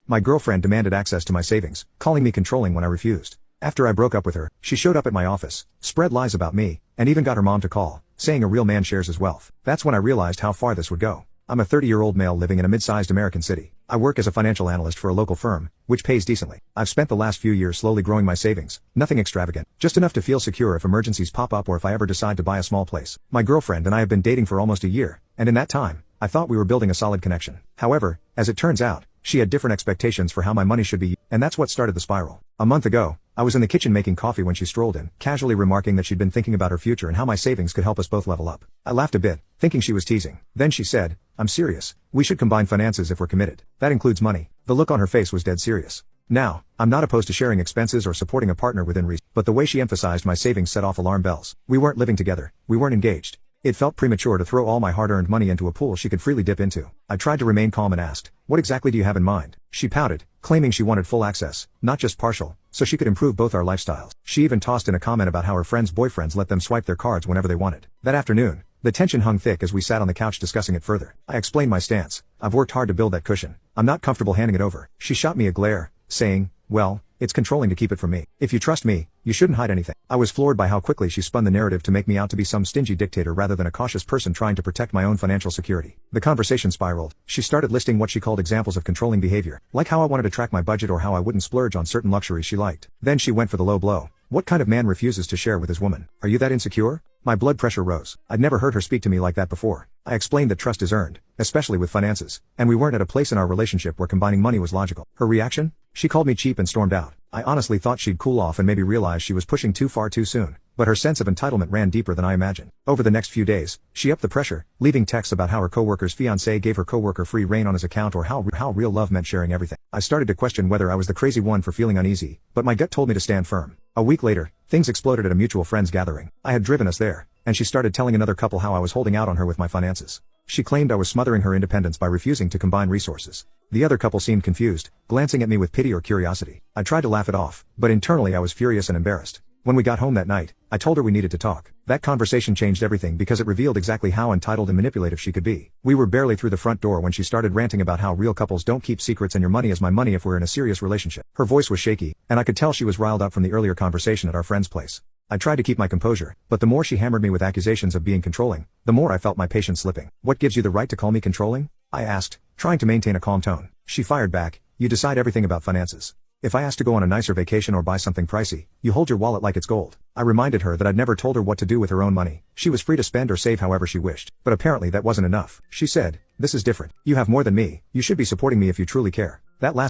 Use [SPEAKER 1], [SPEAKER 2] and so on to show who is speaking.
[SPEAKER 1] My girlfriend demanded access to my savings, calling me controlling when I refused. After I broke up with her, she showed up at my office, spread lies about me, and even got her mom to call, saying a real man shares his wealth. That's when I realized how far this would go. I'm a 30-year-old male living in a mid-sized American city. I work as a financial analyst for a local firm, which pays decently. I've spent the last few years slowly growing my savings, nothing extravagant, just enough to feel secure if emergencies pop up or if I ever decide to buy a small place. My girlfriend and I have been dating for almost a year, and in that time, I thought we were building a solid connection. However, as it turns out, she had different expectations for how my money should be, and that's what started the spiral. A month ago, I was in the kitchen making coffee when she strolled in, casually remarking that she'd been thinking about her future and how my savings could help us both level up. I laughed a bit, thinking she was teasing. Then she said, "I'm serious. We should combine finances if we're committed. That includes money." The look on her face was dead serious. Now, I'm not opposed to sharing expenses or supporting a partner within reason, but the way she emphasized my savings set off alarm bells. We weren't living together. We weren't engaged. It felt premature to throw all my hard-earned money into a pool she could freely dip into. I tried to remain calm and asked, "What exactly do you have in mind?" She pouted, claiming she wanted full access, not just partial, so she could improve both our lifestyles. She even tossed in a comment about how her friends' boyfriends let them swipe their cards whenever they wanted. That afternoon, the tension hung thick as we sat on the couch discussing it further. I explained my stance. "I've worked hard to build that cushion. I'm not comfortable handing it over." She shot me a glare, saying, "Well, it's controlling to keep it from me. If you trust me, you shouldn't hide anything." I was floored by how quickly she spun the narrative to make me out to be some stingy dictator rather than a cautious person trying to protect my own financial security. The conversation spiraled. She started listing what she called examples of controlling behavior, like how I wanted to track my budget or how I wouldn't splurge on certain luxuries she liked. Then she went for the low blow. "What kind of man refuses to share with his woman? Are you that insecure?" My blood pressure rose. I'd never heard her speak to me like that before. I explained that trust is earned, especially with finances, and we weren't at a place in our relationship where combining money was logical. Her reaction? She called me cheap and stormed out. I honestly thought she'd cool off and maybe realize she was pushing too far too soon, but her sense of entitlement ran deeper than I imagined. Over the next few days, she upped the pressure, leaving texts about how her coworker's fiancé gave her coworker free reign on his account or how real love meant sharing everything. I started to question whether I was the crazy one for feeling uneasy, but my gut told me to stand firm. A week later, things exploded at a mutual friend's gathering. I had driven us there, and she started telling another couple how I was holding out on her with my finances. She claimed I was smothering her independence by refusing to combine resources. The other couple seemed confused, glancing at me with pity or curiosity. I tried to laugh it off, but internally I was furious and embarrassed. When we got home that night, I told her we needed to talk. That conversation changed everything because it revealed exactly how entitled and manipulative she could be. We were barely through the front door when she started ranting about how real couples don't keep secrets and your money is my money if we're in a serious relationship. Her voice was shaky, and I could tell she was riled up from the earlier conversation at our friend's place. I tried to keep my composure, but the more she hammered me with accusations of being controlling, the more I felt my patience slipping. "What gives you the right to call me controlling?" I asked, trying to maintain a calm tone. She fired back, "You decide everything about finances. If I ask to go on a nicer vacation or buy something pricey, you hold your wallet like it's gold." I reminded her that I'd never told her what to do with her own money. She was free to spend or save however she wished. But apparently that wasn't enough. She said, "This is different. You have more than me. You should be supporting me if you truly care." That last